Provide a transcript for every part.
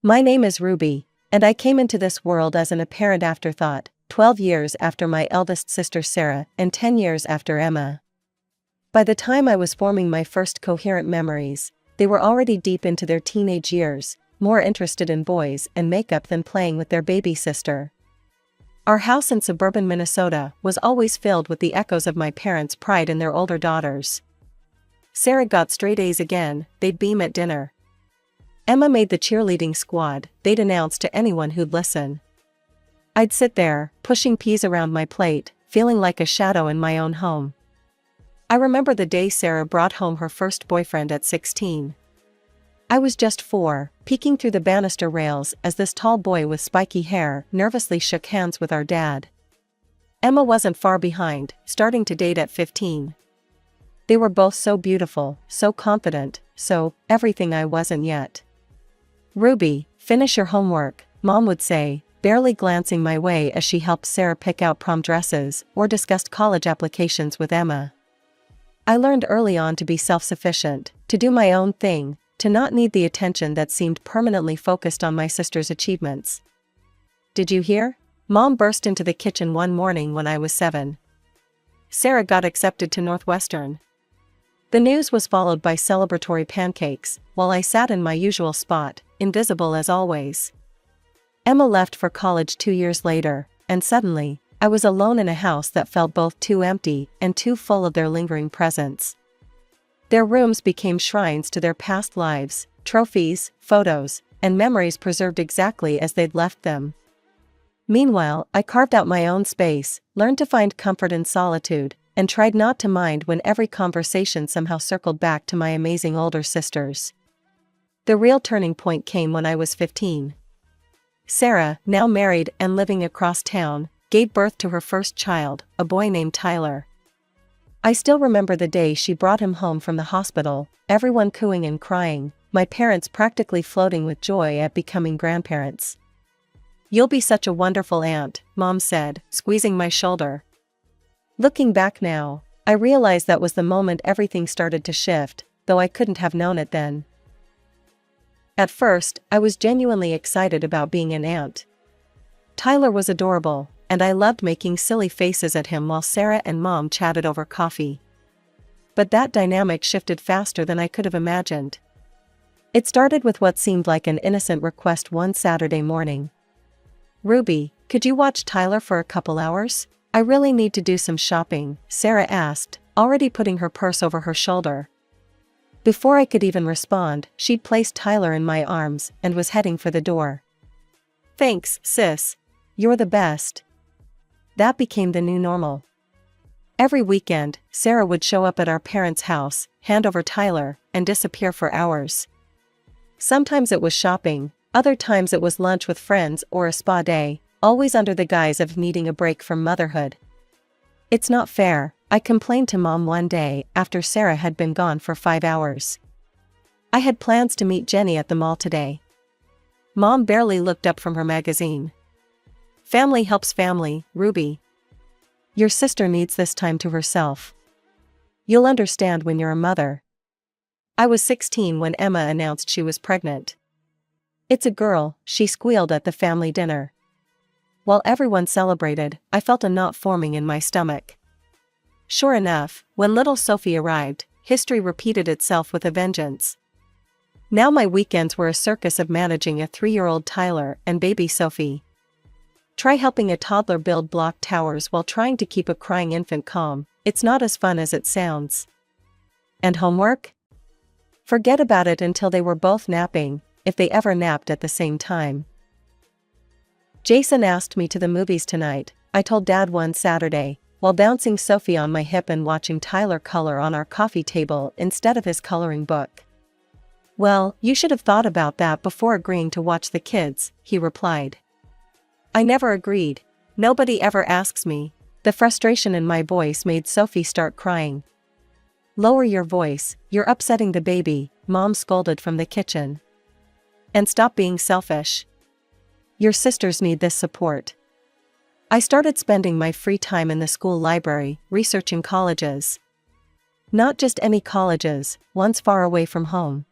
My name is Ruby, and I came into this world as an apparent afterthought, 12 years after my eldest sister Sarah and 10 years after Emma. By the time I was forming my first coherent memories, they were already deep into their teenage years, more interested in boys and makeup than playing with their baby sister. Our house in suburban Minnesota was always filled with the echoes of my parents' pride in their older daughters. Sarah got straight A's again, they'd beam at dinner. Emma made the cheerleading squad, they'd announce to anyone who'd listen. I'd sit there, pushing peas around my plate, feeling like a shadow in my own home. I remember the day Sarah brought home her first boyfriend at 16. I was just 4, peeking through the banister rails as this tall boy with spiky hair nervously shook hands with our dad. Emma wasn't far behind, starting to date at 15. They were both so beautiful, so confident, so everything I wasn't yet. "Ruby, finish your homework," Mom would say, barely glancing my way as she helped Sarah pick out prom dresses or discussed college applications with Emma. I learned early on to be self-sufficient, to do my own thing, to not need the attention that seemed permanently focused on my sister's achievements. "Did you hear?" Mom burst into the kitchen one morning when I was 7. "Sarah got accepted to Northwestern." The news was followed by celebratory pancakes, while I sat in my usual spot, invisible as always. Emma left for college 2 years later, and suddenly, I was alone in a house that felt both too empty and too full of their lingering presence. Their rooms became shrines to their past lives, trophies, photos, and memories preserved exactly as they'd left them. Meanwhile, I carved out my own space, learned to find comfort in solitude, and tried not to mind when every conversation somehow circled back to my amazing older sisters. The real turning point came when I was 15. Sarah, now married and living across town, gave birth to her first child, a boy named Tyler. I still remember the day she brought him home from the hospital, everyone cooing and crying, my parents practically floating with joy at becoming grandparents. "You'll be such a wonderful aunt," Mom said, squeezing my shoulder. Looking back now, I realize that was the moment everything started to shift, though I couldn't have known it then. At first, I was genuinely excited about being an aunt. Tyler was adorable, and I loved making silly faces at him while Sarah and Mom chatted over coffee. But that dynamic shifted faster than I could have imagined. It started with what seemed like an innocent request one Saturday morning. "Ruby, could you watch Tyler for a couple hours? I really need to do some shopping," Sarah asked, already putting her purse over her shoulder. Before I could even respond, she'd placed Tyler in my arms and was heading for the door. "Thanks, sis. You're the best." That became the new normal. Every weekend, Sarah would show up at our parents' house, hand over Tyler, and disappear for hours. Sometimes it was shopping, other times it was lunch with friends or a spa day, always under the guise of needing a break from motherhood. "It's not fair," I complained to Mom one day after Sarah had been gone for 5 hours. "I had plans to meet Jenny at the mall today." Mom barely looked up from her magazine. "Family helps family, Ruby. Your sister needs this time to herself. You'll understand when you're a mother." I was 16 when Emma announced she was pregnant. "It's a girl," she squealed at the family dinner. While everyone celebrated, I felt a knot forming in my stomach. Sure enough, when little Sophie arrived, history repeated itself with a vengeance. Now my weekends were a circus of managing a 3-year-old Tyler and baby Sophie. Try helping a toddler build block towers while trying to keep a crying infant calm. It's not as fun as it sounds. And homework? Forget about it until they were both napping, if they ever napped at the same time. "Jason asked me to the movies tonight," I told Dad one Saturday, while bouncing Sophie on my hip and watching Tyler color on our coffee table instead of his coloring book. "Well, you should have thought about that before agreeing to watch the kids," he replied. I never agreed. "Nobody ever asks me." The frustration in my voice made Sophie start crying. "Lower your voice, you're upsetting the baby," Mom scolded from the kitchen. "And stop being selfish. Your sisters need this support." I started spending my free time in the school library, researching colleges. Not just any colleges, ones far away from home.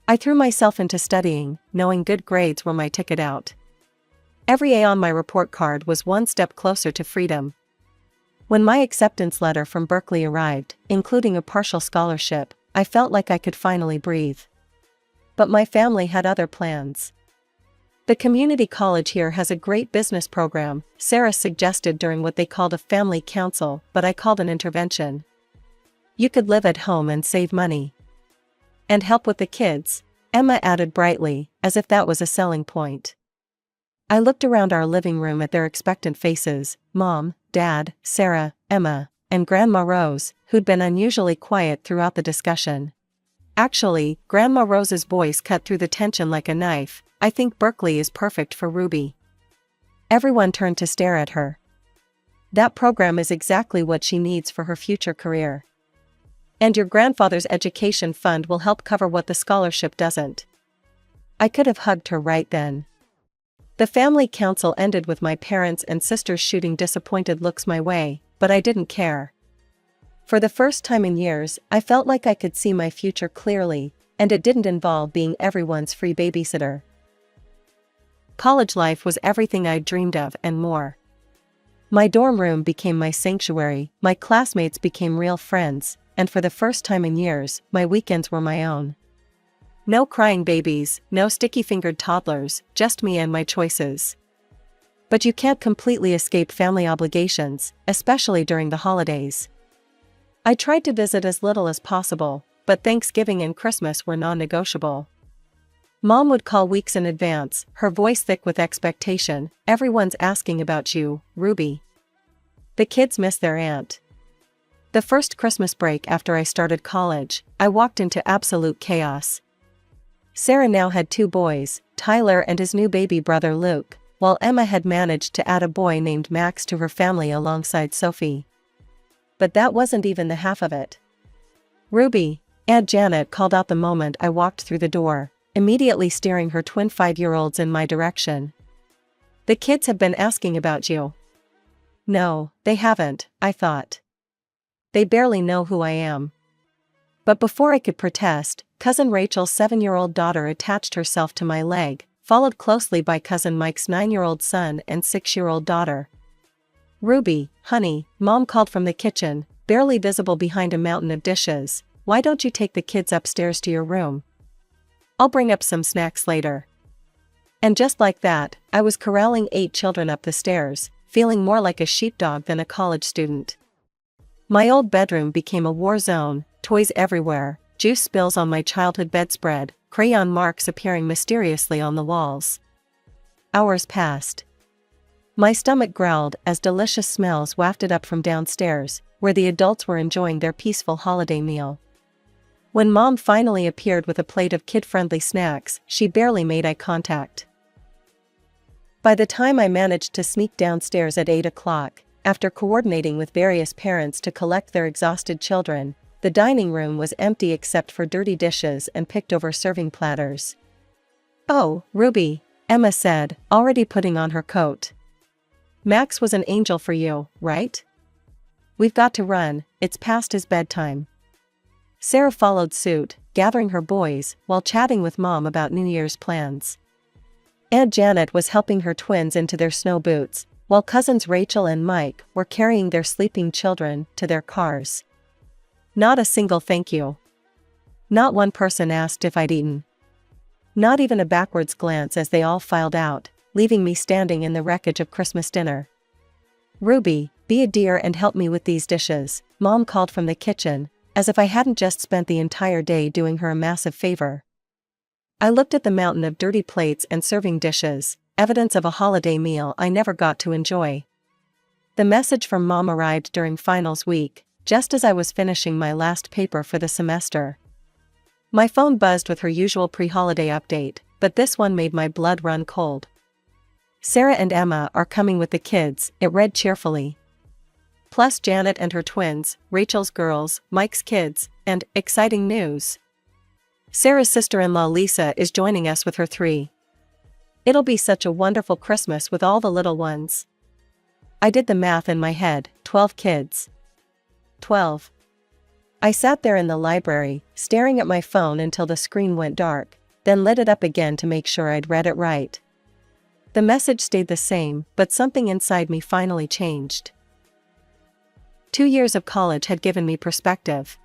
I threw myself into studying, knowing good grades were my ticket out. Every A on my report card was one step closer to freedom. When my acceptance letter from Berkeley arrived, including a partial scholarship, I felt like I could finally breathe. But my family had other plans. The community college here has a great business program, Sarah suggested during what they called a family council, but I called an intervention. You could live at home and save money. And help with the kids, Emma added brightly, as if that was a selling point. I looked around our living room at their expectant faces, Mom, Dad, Sarah, Emma, and Grandma Rose, who'd been unusually quiet throughout the discussion. Actually, Grandma Rose's voice cut through the tension like a knife. I think Berkeley is perfect for Ruby. Everyone turned to stare at her. That program is exactly what she needs for her future career. And your grandfather's education fund will help cover what the scholarship doesn't. I could have hugged her right then. The family council ended with my parents and sisters shooting disappointed looks my way, but I didn't care. For the first time in years, I felt like I could see my future clearly, and it didn't involve being everyone's free babysitter. College life was everything I'd dreamed of and more. My dorm room became my sanctuary, my classmates became real friends, and for the first time in years, my weekends were my own. No crying babies, no sticky-fingered toddlers, just me and my choices. But you can't completely escape family obligations, especially during the holidays. I tried to visit as little as possible, but Thanksgiving and Christmas were non-negotiable. Mom would call weeks in advance, her voice thick with expectation. Everyone's asking about you, Ruby. The kids miss their aunt. The first Christmas break after I started college, I walked into absolute chaos. Sarah now had 2 boys, Tyler and his new baby brother Luke, while Emma had managed to add a boy named Max to her family alongside Sophie. But that wasn't even the half of it. Ruby, Aunt Janet called out the moment I walked through the door, immediately steering her twin 5-year-olds in my direction. The kids have been asking about you. No, they haven't, I thought. They barely know who I am. But before I could protest, Cousin Rachel's 7-year-old daughter attached herself to my leg, followed closely by Cousin Mike's 9-year-old son and 6-year-old daughter. Ruby, honey, Mom called from the kitchen, barely visible behind a mountain of dishes. Why don't you take the kids upstairs to your room? I'll bring up some snacks later. And just like that, I was corralling 8 children up the stairs, feeling more like a sheepdog than a college student. My old bedroom became a war zone, toys everywhere, juice spills on my childhood bedspread, crayon marks appearing mysteriously on the walls. Hours passed. My stomach growled as delicious smells wafted up from downstairs, where the adults were enjoying their peaceful holiday meal. When Mom finally appeared with a plate of kid-friendly snacks, she barely made eye contact. By the time I managed to sneak downstairs at 8 o'clock, after coordinating with various parents to collect their exhausted children, the dining room was empty except for dirty dishes and picked-over serving platters. "Oh, Ruby," Emma said, already putting on her coat. "Max was an angel for you, right? We've got to run, it's past his bedtime." Sarah followed suit, gathering her boys, while chatting with Mom about New Year's plans. Aunt Janet was helping her twins into their snow boots, while cousins Rachel and Mike were carrying their sleeping children to their cars. Not a single thank you. Not one person asked if I'd eaten. Not even a backwards glance as they all filed out, leaving me standing in the wreckage of Christmas dinner. "Ruby, be a dear and help me with these dishes," Mom called from the kitchen, as if I hadn't just spent the entire day doing her a massive favor. I looked at the mountain of dirty plates and serving dishes, evidence of a holiday meal I never got to enjoy. The message from Mom arrived during finals week, just as I was finishing my last paper for the semester. My phone buzzed with her usual pre-holiday update, but this one made my blood run cold. "Sarah and Emma are coming with the kids," it read cheerfully. "Plus Janet and her twins, Rachel's girls, Mike's kids, and exciting news. Sarah's sister-in-law Lisa is joining us with her 3. It'll be such a wonderful Christmas with all the little ones." I did the math in my head, 12 kids. 12. I sat there in the library, staring at my phone until the screen went dark, then lit it up again to make sure I'd read it right. The message stayed the same, but something inside me finally changed. 2 years of college had given me perspective.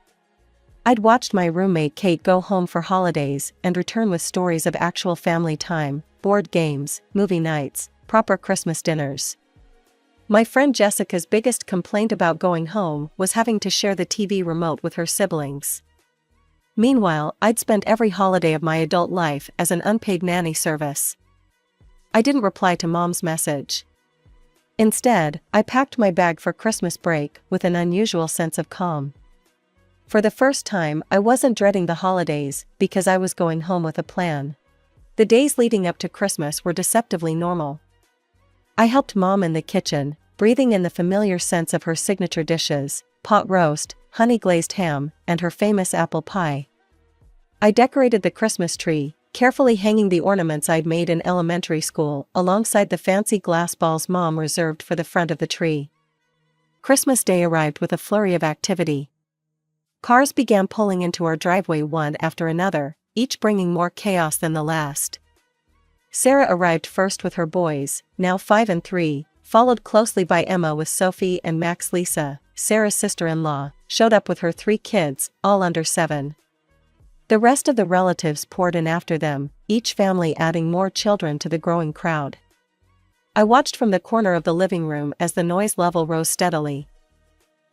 I'd watched my roommate Kate go home for holidays and return with stories of actual family time, board games, movie nights, proper Christmas dinners. My friend Jessica's biggest complaint about going home was having to share the TV remote with her siblings. Meanwhile, I'd spent every holiday of my adult life as an unpaid nanny service. I didn't reply to Mom's message. Instead, I packed my bag for Christmas break with an unusual sense of calm. For the first time, I wasn't dreading the holidays because I was going home with a plan. The days leading up to Christmas were deceptively normal. I helped Mom in the kitchen, breathing in the familiar scents of her signature dishes, pot roast, honey-glazed ham, and her famous apple pie. I decorated the Christmas tree, carefully hanging the ornaments I'd made in elementary school alongside the fancy glass balls Mom reserved for the front of the tree. Christmas Day arrived with a flurry of activity. Cars began pulling into our driveway one after another, each bringing more chaos than the last. Sarah arrived first with her boys, now 5 and 3, followed closely by Emma with Sophie and Max. Lisa, Sarah's sister-in-law, showed up with her 3 kids, all under 7. The rest of the relatives poured in after them, each family adding more children to the growing crowd. I watched from the corner of the living room as the noise level rose steadily.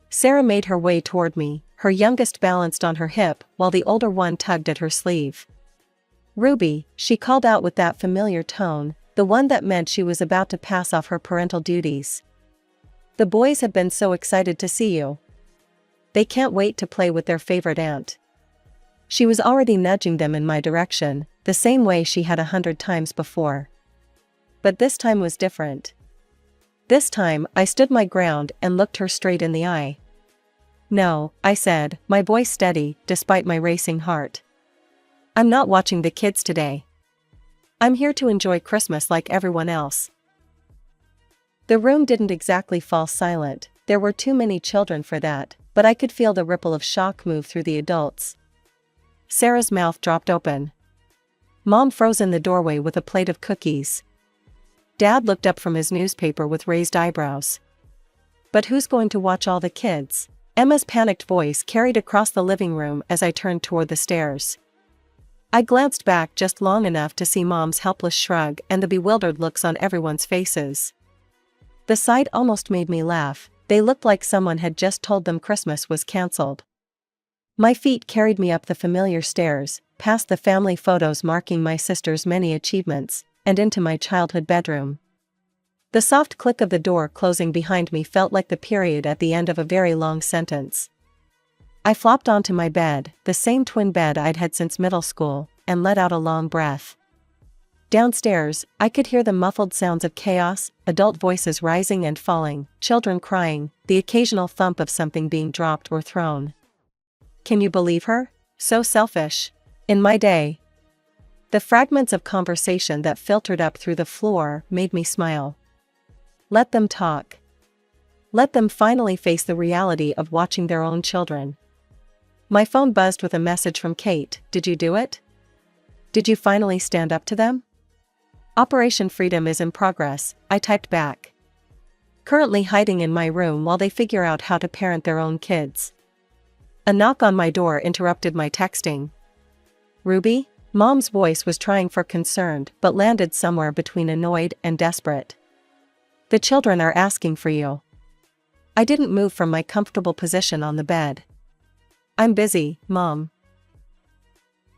Sarah made her way toward me, her youngest balanced on her hip while the older one tugged at her sleeve. "Ruby," she called out with that familiar tone, the one that meant she was about to pass off her parental duties. "The boys have been so excited to see you. They can't wait to play with their favorite aunt." She was already nudging them in my direction, the same way she had 100 times before. But this time was different. This time, I stood my ground and looked her straight in the eye. "No," I said, my voice steady, despite my racing heart. "I'm not watching the kids today. I'm here to enjoy Christmas like everyone else." The room didn't exactly fall silent, there were too many children for that, but I could feel the ripple of shock move through the adults. Sarah's mouth dropped open. Mom froze in the doorway with a plate of cookies. Dad looked up from his newspaper with raised eyebrows. "But who's going to watch all the kids?" Emma's panicked voice carried across the living room as I turned toward the stairs. I glanced back just long enough to see Mom's helpless shrug and the bewildered looks on everyone's faces. The sight almost made me laugh, they looked like someone had just told them Christmas was cancelled. My feet carried me up the familiar stairs, past the family photos marking my sister's many achievements, and into my childhood bedroom. The soft click of the door closing behind me felt like the period at the end of a very long sentence. I flopped onto my bed, the same twin bed I'd had since middle school, and let out a long breath. Downstairs, I could hear the muffled sounds of chaos, adult voices rising and falling, children crying, the occasional thump of something being dropped or thrown. Can you believe her? So selfish. In my day. The fragments of conversation that filtered up through the floor made me smile. Let them talk. Let them finally face the reality of watching their own children. My phone buzzed with a message from Kate. "Did you do it? Did you finally stand up to them?" "Operation Freedom is in progress," I typed back. "Currently hiding in my room while they figure out how to parent their own kids." A knock on my door interrupted my texting. "Ruby?" Mom's voice was trying for concerned but landed somewhere between annoyed and desperate. "The children are asking for you." I didn't move from my comfortable position on the bed. "I'm busy, Mom."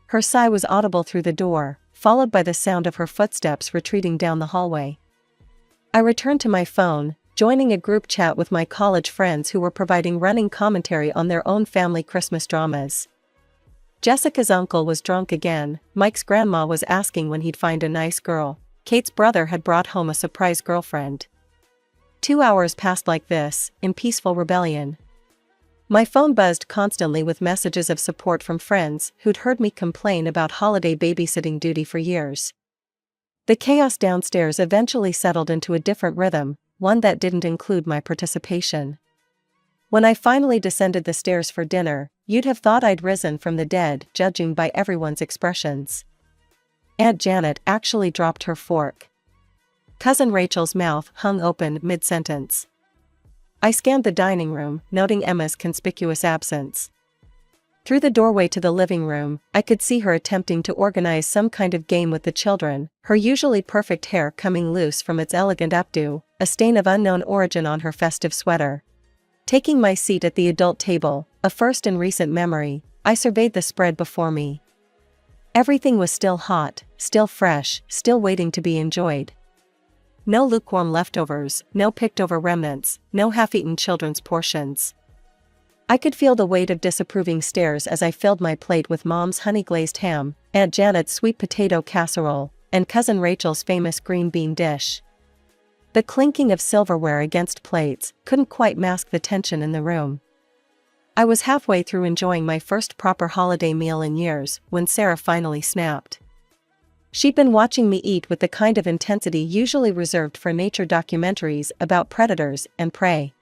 Her sigh was audible through the door, followed by the sound of her footsteps retreating down the hallway. I returned to my phone, joining a group chat with my college friends who were providing running commentary on their own family Christmas dramas. Jessica's uncle was drunk again, Mike's grandma was asking when he'd find a nice girl, Kate's brother had brought home a surprise girlfriend. 2 hours passed like this, in peaceful rebellion. My phone buzzed constantly with messages of support from friends who'd heard me complain about holiday babysitting duty for years. The chaos downstairs eventually settled into a different rhythm, one that didn't include my participation. When I finally descended the stairs for dinner, you'd have thought I'd risen from the dead, judging by everyone's expressions. Aunt Janet actually dropped her fork. Cousin Rachel's mouth hung open mid-sentence. I scanned the dining room, noting Emma's conspicuous absence. Through the doorway to the living room, I could see her attempting to organize some kind of game with the children, her usually perfect hair coming loose from its elegant updo, a stain of unknown origin on her festive sweater. Taking my seat at the adult table, a first in recent memory, I surveyed the spread before me. Everything was still hot, still fresh, still waiting to be enjoyed. No lukewarm leftovers, no picked-over remnants, no half-eaten children's portions. I could feel the weight of disapproving stares as I filled my plate with Mom's honey-glazed ham, Aunt Janet's sweet potato casserole, and Cousin Rachel's famous green bean dish. The clinking of silverware against plates couldn't quite mask the tension in the room. I was halfway through enjoying my first proper holiday meal in years when Sarah finally snapped. She'd been watching me eat with the kind of intensity usually reserved for nature documentaries about predators and prey.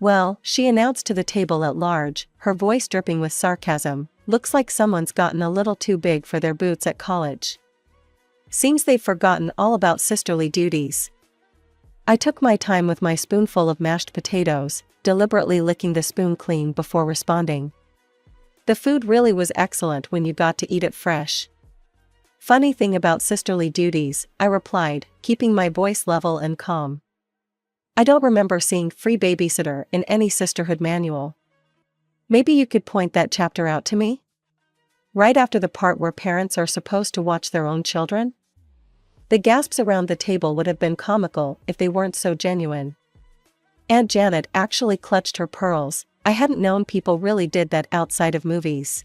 "Well," she announced to the table at large, her voice dripping with sarcasm, "looks like someone's gotten a little too big for their boots at college. Seems they've forgotten all about sisterly duties." I took my time with my spoonful of mashed potatoes, deliberately licking the spoon clean before responding. "The food really was excellent when you got to eat it fresh." "Funny thing about sisterly duties," I replied, keeping my voice level and calm. "I don't remember seeing free babysitter in any sisterhood manual. Maybe you could point that chapter out to me? Right after the part where parents are supposed to watch their own children?" The gasps around the table would have been comical if they weren't so genuine. Aunt Janet actually clutched her pearls. I hadn't known people really did that outside of movies.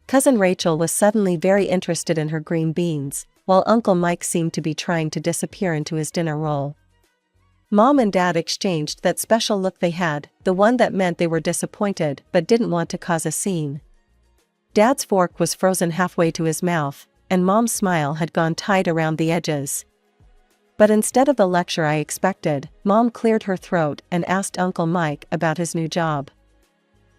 Cousin Rachel was suddenly very interested in her green beans, while Uncle Mike seemed to be trying to disappear into his dinner roll. Mom and Dad exchanged that special look they had, the one that meant they were disappointed but didn't want to cause a scene. Dad's fork was frozen halfway to his mouth, and Mom's smile had gone tight around the edges. But instead of the lecture I expected, Mom cleared her throat and asked Uncle Mike about his new job.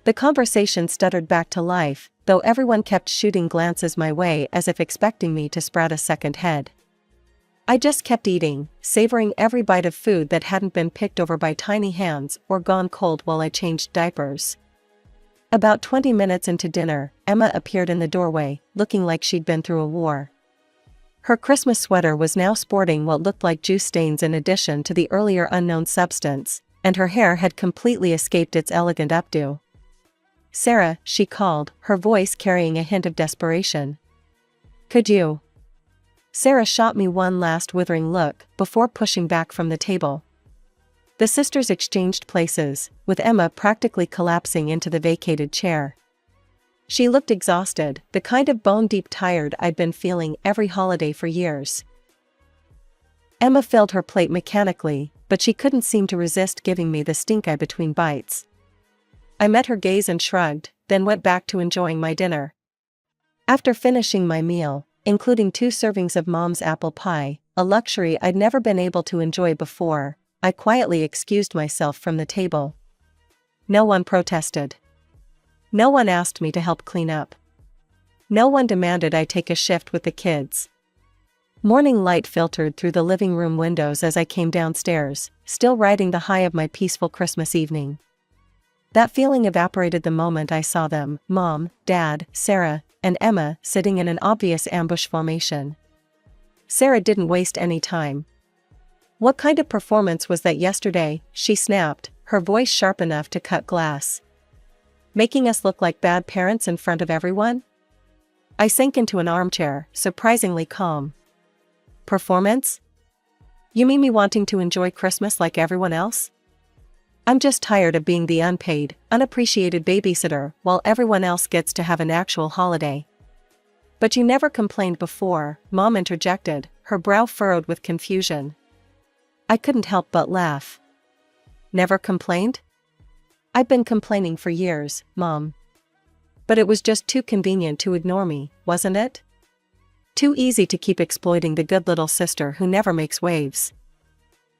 The conversation stuttered back to life, though everyone kept shooting glances my way as if expecting me to sprout a second head. I just kept eating, savoring every bite of food that hadn't been picked over by tiny hands or gone cold while I changed diapers. About 20 minutes into dinner, Emma appeared in the doorway, looking like she'd been through a war. Her Christmas sweater was now sporting what looked like juice stains in addition to the earlier unknown substance, and her hair had completely escaped its elegant updo. "Sarah," she called, her voice carrying a hint of desperation. "Could you?" Sarah shot me one last withering look before pushing back from the table. The sisters exchanged places, with Emma practically collapsing into the vacated chair. She looked exhausted, the kind of bone-deep tired I'd been feeling every holiday for years. Emma filled her plate mechanically, but she couldn't seem to resist giving me the stink eye between bites. I met her gaze and shrugged, then went back to enjoying my dinner. After finishing my meal, including 2 servings of Mom's apple pie, a luxury I'd never been able to enjoy before, I quietly excused myself from the table. No one protested. No one asked me to help clean up. No one demanded I take a shift with the kids. Morning light filtered through the living room windows as I came downstairs, still riding the high of my peaceful Christmas evening. That feeling evaporated the moment I saw them, Mom, Dad, Sarah, and Emma, sitting in an obvious ambush formation. Sarah didn't waste any time. "What kind of performance was that yesterday?" she snapped, her voice sharp enough to cut glass. "Making us look like bad parents in front of everyone?" I sank into an armchair, surprisingly calm. "Performance? You mean me wanting to enjoy Christmas like everyone else? I'm just tired of being the unpaid, unappreciated babysitter while everyone else gets to have an actual holiday." "But you never complained before," Mom interjected, her brow furrowed with confusion. I couldn't help but laugh. "Never complained? I've been complaining for years, Mom. But it was just too convenient to ignore me, wasn't it? Too easy to keep exploiting the good little sister who never makes waves."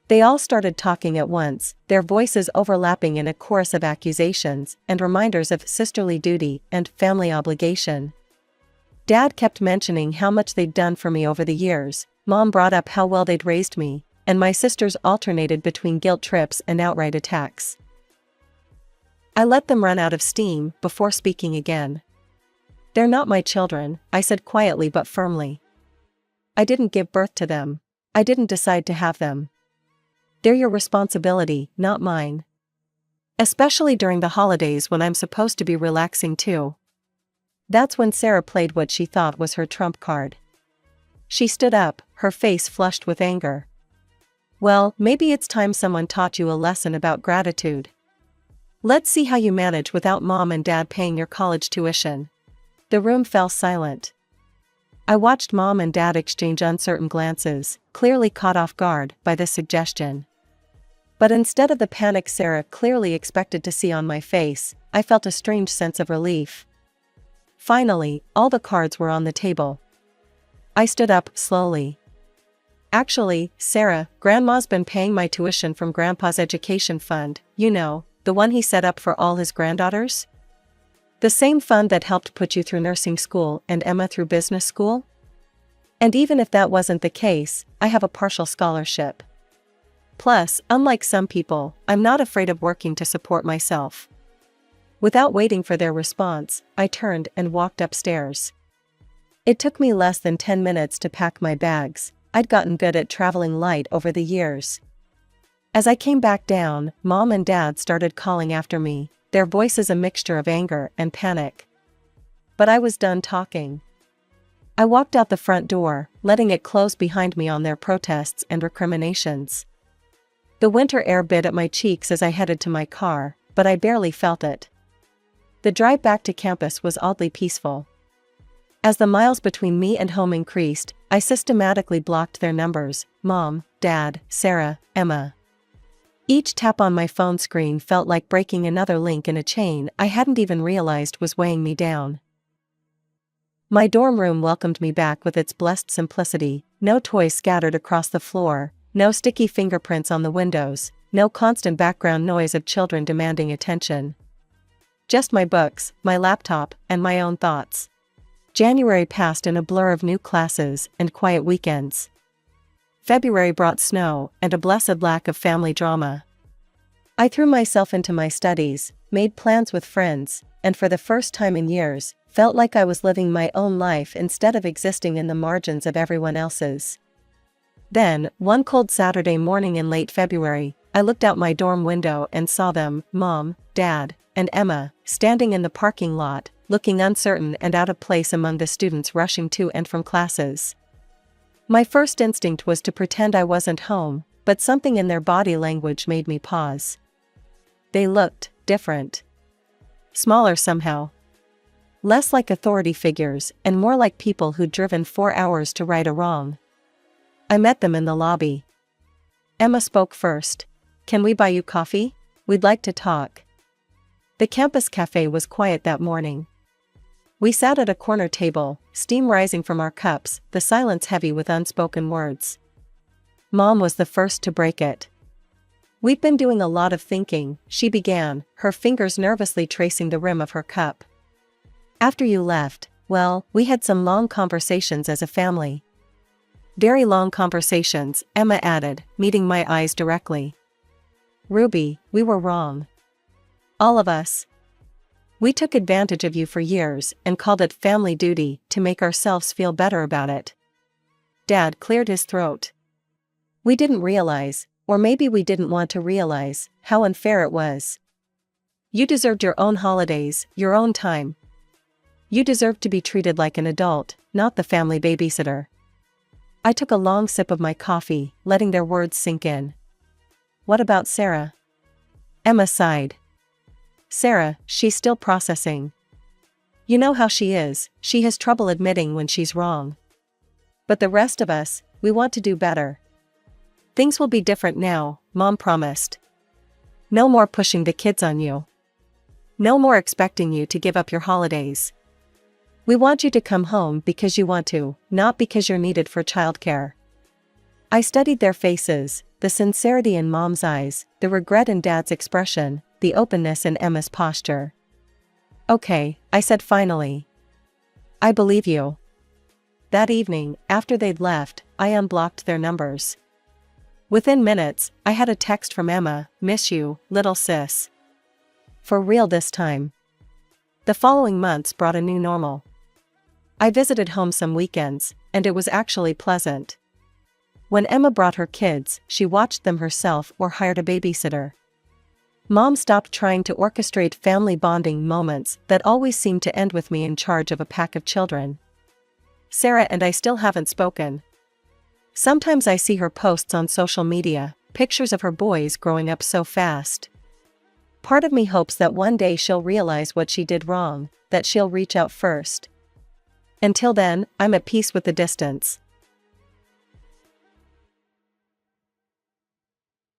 They all started talking at once, their voices overlapping in a chorus of accusations and reminders of sisterly duty and family obligation. Dad kept mentioning how much they'd done for me over the years, Mom brought up how well they'd raised me, and my sisters alternated between guilt trips and outright attacks. I let them run out of steam before speaking again. They're not my children, I said quietly but firmly. I didn't give birth to them. I didn't decide to have them. They're your responsibility, not mine. Especially during the holidays when I'm supposed to be relaxing too. That's when Sarah played what she thought was her trump card. She stood up, her face flushed with anger. Well, maybe it's time someone taught you a lesson about gratitude. Let's see how you manage without Mom and Dad paying your college tuition. The room fell silent. I watched Mom and Dad exchange uncertain glances, clearly caught off guard by this suggestion. But instead of the panic Sarah clearly expected to see on my face, I felt a strange sense of relief. Finally, all the cards were on the table. I stood up slowly. Actually, Sarah, Grandma's been paying my tuition from Grandpa's education fund, you know, the one he set up for all his granddaughters? The same fund that helped put you through nursing school and Emma through business school? And even if that wasn't the case, I have a partial scholarship. Plus, unlike some people, I'm not afraid of working to support myself. Without waiting for their response, I turned and walked upstairs. It took me less than 10 minutes to pack my bags. I'd gotten good at traveling light over the years. As I came back down, Mom and Dad started calling after me, their voices a mixture of anger and panic. But I was done talking. I walked out the front door, letting it close behind me on their protests and recriminations. The winter air bit at my cheeks as I headed to my car, but I barely felt it. The drive back to campus was oddly peaceful. As the miles between me and home increased, I systematically blocked their numbers: Mom, Dad, Sarah, Emma. Each tap on my phone screen felt like breaking another link in a chain I hadn't even realized was weighing me down. My dorm room welcomed me back with its blessed simplicity: no toys scattered across the floor, no sticky fingerprints on the windows, no constant background noise of children demanding attention. Just my books, my laptop, and my own thoughts. January passed in a blur of new classes and quiet weekends. February brought snow and a blessed lack of family drama. I threw myself into my studies, made plans with friends, and for the first time in years, felt like I was living my own life instead of existing in the margins of everyone else's. Then, one cold Saturday morning in late February, I looked out my dorm window and saw them, Mom, Dad, and Emma, standing in the parking lot, looking uncertain and out of place among the students rushing to and from classes. My first instinct was to pretend I wasn't home, but something in their body language made me pause. They looked different. Smaller somehow. Less like authority figures and more like people who'd driven 4 hours to right a wrong. I met them in the lobby. Emma spoke first. "Can we buy you coffee? We'd like to talk." The campus cafe was quiet that morning. We sat at a corner table, steam rising from our cups, the silence heavy with unspoken words. Mom was the first to break it. "We've been doing a lot of thinking," she began, her fingers nervously tracing the rim of her cup. "After you left, well, we had some long conversations as a family." "Very long conversations," Emma added, meeting my eyes directly. "Ruby, we were wrong. All of us. We took advantage of you for years and called it family duty to make ourselves feel better about it." Dad cleared his throat. "We didn't realize, or maybe we didn't want to realize, how unfair it was. You deserved your own holidays, your own time. You deserved to be treated like an adult, not the family babysitter." I took a long sip of my coffee, letting their words sink in. "What about Sarah?" Emma sighed. "Sarah, she's still processing. You know how she is, she has trouble admitting when she's wrong. But the rest of us, we want to do better. Things will be different now," Mom promised. "No more pushing the kids on you. No more expecting you to give up your holidays. We want you to come home because you want to, not because you're needed for childcare." I studied their faces, the sincerity in Mom's eyes, the regret in Dad's expression, the openness in Emma's posture. "Okay," I said finally. I believe you. That evening, after they'd left, I unblocked their numbers. Within minutes, I had a text from Emma, "Miss you, little sis. For real this time." The following months brought a new normal. I visited home some weekends, and it was actually pleasant. When Emma brought her kids, she watched them herself or hired a babysitter. Mom stopped trying to orchestrate family bonding moments that always seemed to end with me in charge of a pack of children. Sarah and I still haven't spoken. Sometimes I see her posts on social media, pictures of her boys growing up so fast. Part of me hopes that one day she'll realize what she did wrong, that she'll reach out first. Until then, I'm at peace with the distance.